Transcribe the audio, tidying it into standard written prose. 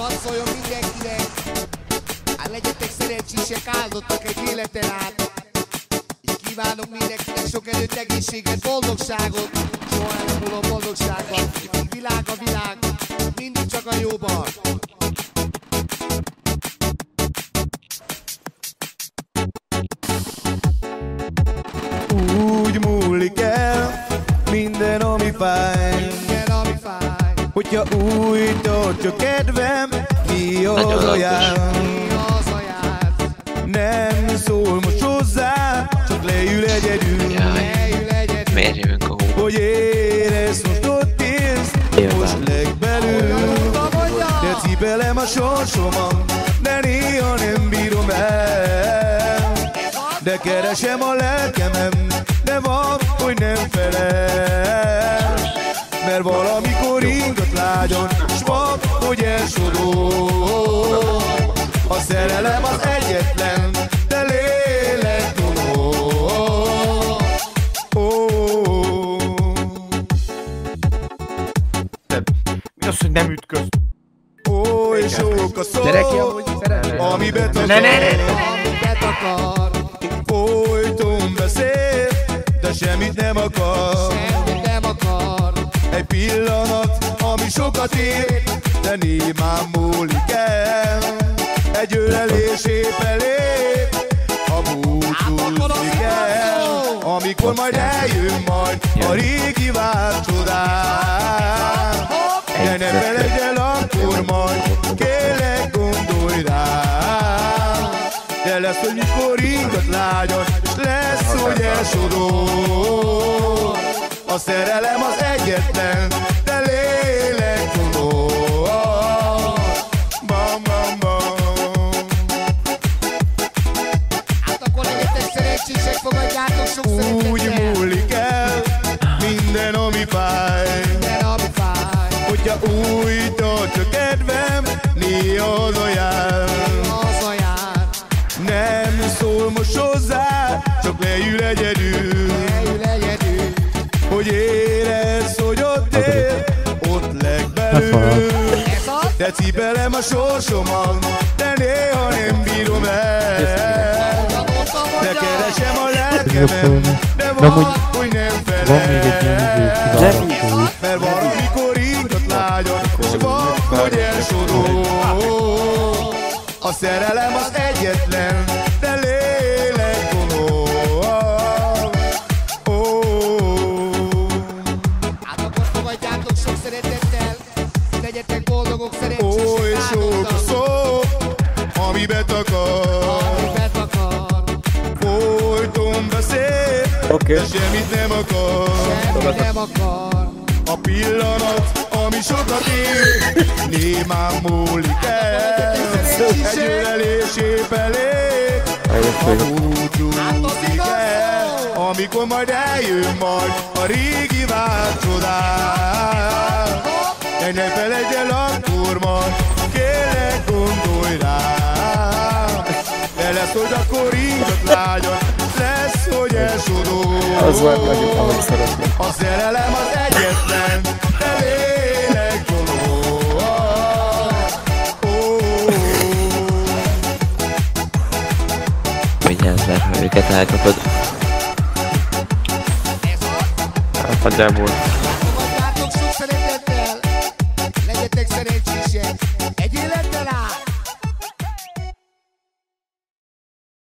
hadd szóljon mindenkinek. Hát legyetek szerencsések, áldottak egy életen át. És kívánok mindenkinek sok erőt, egészséget, boldogságot. Soha nem múló boldogságban. Világ a világ, mindig csak a jóban. Úgy múlik el minden, ami fáj, hogyha úgy tartja kedvem, mi az a jár. Nem szól most hozzá, csak leül egyedül. Miért jövünk a hó? Hogy érezd, most ott élsz, most legbelül. De cipelem a sorsomat, de néha nem bírom el. De keresem a lelkemem, de van, hogy nem felel. Mert valamikor ingat lágyan, s van, hogy elsodor. A szerelem az egyetlen, de lélek dolog. Mi az, hogy nem ütköz? Oly sok a szó, ami betakar. Folyton beszél, de semmit nem akar. Egy pillanat, ami sokat ér, de némán múlik el. Egy ölelés épp elég, ha búcsúzni kell. Amikor majd eljön majd a régi várt csodál. De ne felejtsd el akkor majd, kérlek gondolj rá. De lesz, hogy mikor ingat lágyan, s lesz, hogy elsodor. A szerelem az egyetlen, de lélek dolog. Bam, bam, bam. Hát akkor legyetek szerencsések, fogadjátok sok szeretettel. Úgy múlik el minden, ami fáj, hogyha úgy tartja kedvem, néha az a jár. Nem szól most hozzá, csak leül egyedül. Hogy érezd, hogy ott él, ott legbelül. De cipelem a sorsomat, de néha nem bírom el. De keresem a lelkemem, de van, hogy nem felel. Mert valamikor ingat lágyan, s van, hogy elsodor. A szerelem az egyetlen, de lélek dolog. Hát akkor fogadjátok sok szeretettel, legyetek boldogok, szerencsések, Oly sok a szó, ami betakar. Folyton beszél, de semmit nem akar. A pillanat, ami sokat ér, némán múlik el. Egy ölelés épp elég, ha búcsúzni kell. Amikor majd eljön majd a régi várt csodál. De ne felejtsd el akkor majd, kérlek gondolj rá. De lesz, hogy akkor ingat lágyan, lesz, hogy elsodor. Az volt legjobb, amit szeretném. A szerelem az egyetlen, de lélek dolog. Vigyázz, mert ha őket elkapod. Nagyjából.